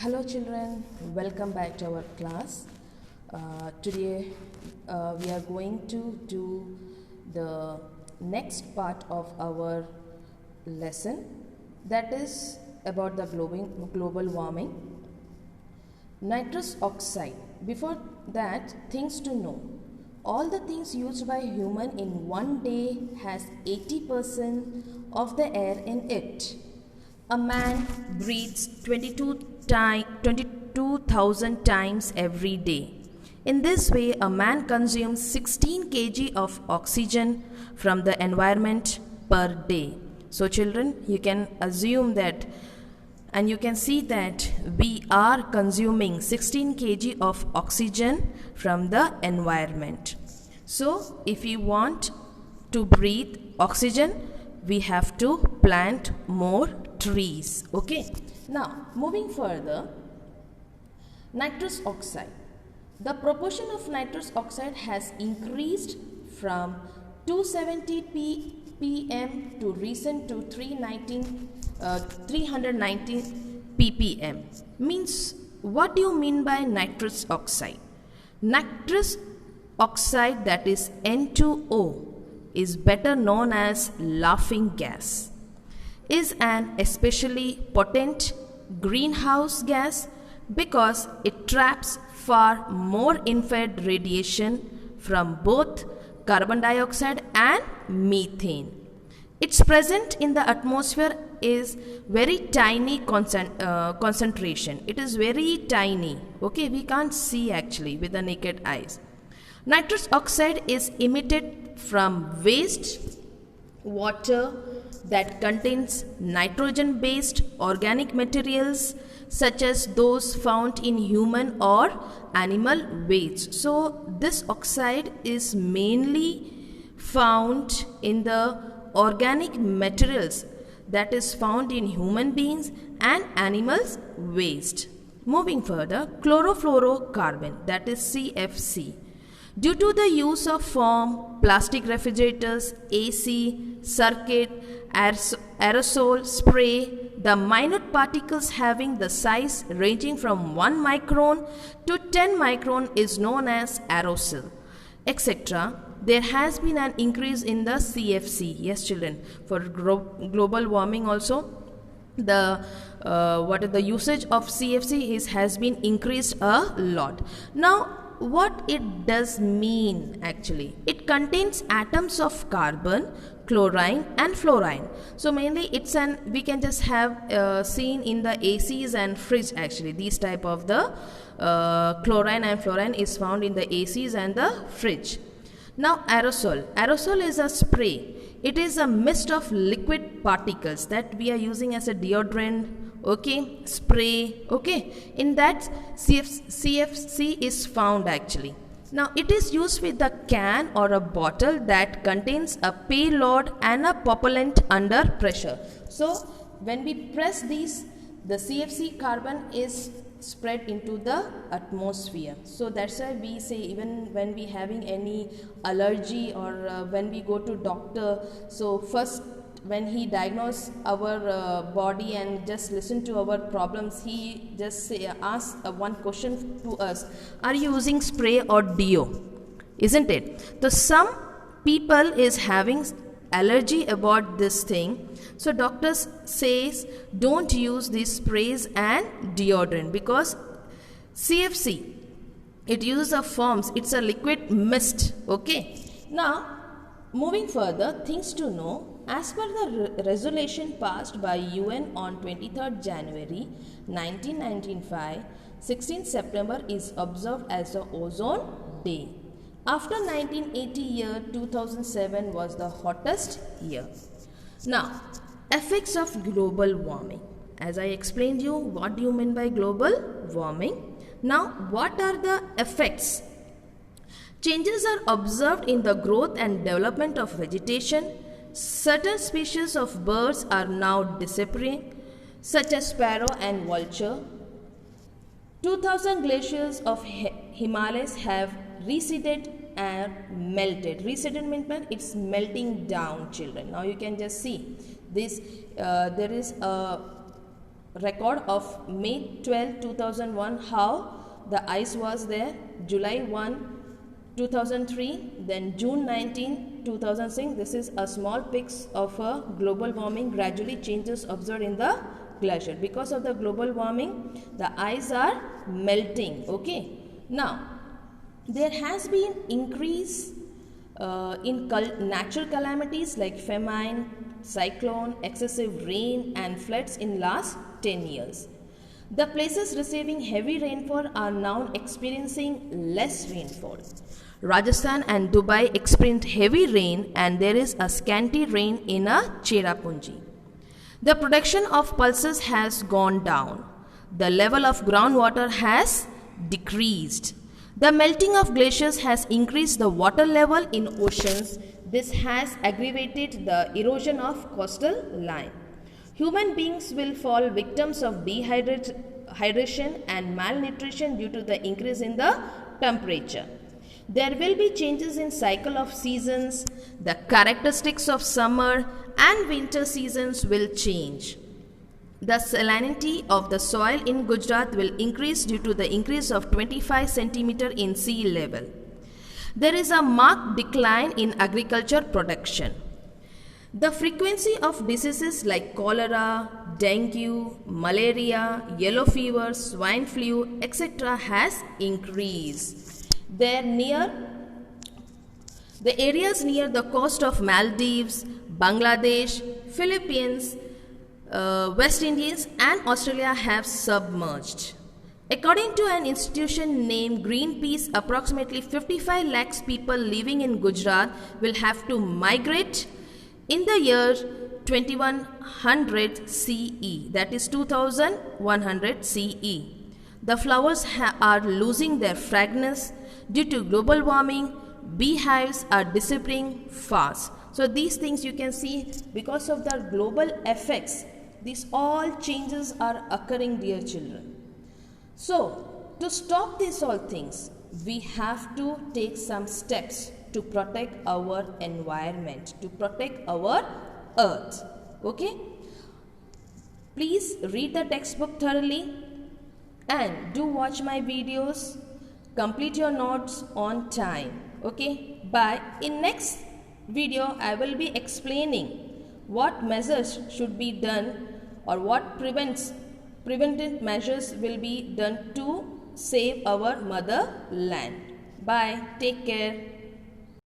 Hello children, welcome back to our class. Today we are going to do the next part of our lesson, that is about the global warming. Nitrous oxide. Before that, things to know. All the things used by human in one day has 80% of the air in it. A man breathes 22,000 times every day. In this way, a man consumes 16 kg of oxygen from the environment per day. So children, you can assume that and you can see that we are consuming 16 kg of oxygen from the environment. So if we want to breathe oxygen, we have to plant more trees. Okay, now moving further, nitrous oxide. The proportion of nitrous oxide has increased from 270 ppm to recent to 319 ppm. Means, what do you mean by nitrous oxide? Nitrous oxide, that is N2O, is better known as laughing gas, is an especially potent greenhouse gas because it traps far more infrared radiation from both carbon dioxide and methane. Its presence in the atmosphere is very tiny concentration. It is very tiny. Okay, we can't see actually with the naked eyes. Nitrous oxide is emitted from waste water that contains nitrogen-based organic materials such as those found in human or animal waste. So this oxide is mainly found in the organic materials that is found in human beings and animals waste. Moving further, chlorofluorocarbon, that is CFC. Due to the use of foam, plastic refrigerators, AC, circuit, aerosol spray, the minute particles having the size ranging from 1 micron to 10 micron is known as aerosol, etc. There has been an increase in the CFC. Yes, children, for global warming also, the usage of CFC has been increased a lot. Now, what it does mean actually? It contains atoms of carbon, chlorine and fluorine. So mainly we can just have seen in the ACs and fridge actually. These type of the chlorine and fluorine is found in the ACs and the fridge. Now aerosol. Aerosol is a spray. It is a mist of liquid particles that we are using as a deodorant, okay, spray, okay. In that CFC is found actually. Now it is used with a can or a bottle that contains a payload and a propellant under pressure. So when we press these, the CFC carbon is spread into the atmosphere. So that's why we say, even when we having any allergy or when we go to doctor, so first when he diagnose our body and just listen to our problems, he just ask one question to us: are you using spray or deo? Isn't it? So some people is having allergy about this thing, so doctors says don't use these sprays and deodorant because CFC, it uses a forms, it's a liquid mist. Okay, now moving further, things to know. As per the resolution passed by UN on 23rd January 1995, 16th September is observed as the Ozone Day. After 1980 year, 2007 was the hottest year. Now, effects of global warming. As I explained you, what do you mean by global warming? Now, what are the effects? Changes are observed in the growth and development of vegetation. Certain species of birds are now disappearing, such as sparrow and vulture. 2000 glaciers of Himalayas have receded and melted. Receded means it's melting down, children. Now you can just see this. There is a record of May 12, 2001, how the ice was there, July 1, 2003, then June 19, 2006. This is a small pics of a global warming gradually changes observed in the glacier. Because of the global warming, the ice are melting. Okay. Now, there has been increase in natural calamities like famine, cyclone, excessive rain and floods in last 10 years. The places receiving heavy rainfall are now experiencing less rainfall. Rajasthan and Dubai experienced heavy rain and there is a scanty rain in Cherrapunji. The production of pulses has gone down. The level of groundwater has decreased. The melting of glaciers has increased the water level in oceans. This has aggravated the erosion of coastal line. Human beings will fall victims of dehydration and malnutrition due to the increase in the temperature. There will be changes in cycle of seasons. The characteristics of summer and winter seasons will change. The salinity of the soil in Gujarat will increase due to the increase of 25 cm in sea level. There is a marked decline in agriculture production. The frequency of diseases like cholera, dengue, malaria, yellow fever, swine flu, etc. has increased. The areas near the coast of Maldives, Bangladesh, Philippines, West Indies and Australia have submerged. According to an institution named Greenpeace, approximately 55 lakhs people living in Gujarat will have to migrate in the year 2100 CE, that is 2100 CE. The flowers are losing their fragrance due to global warming. Beehives are disappearing fast. So these things you can see because of the global effects. These all changes are occurring, dear children. So to stop these all things, we have to take some steps to protect our environment, to protect our earth. Okay? Please read the textbook thoroughly and do watch my videos. Complete your notes on time. Okay? Bye. In next video, I will be explaining what measures should be done or what preventive measures will be done to save our motherland. Bye. Take care.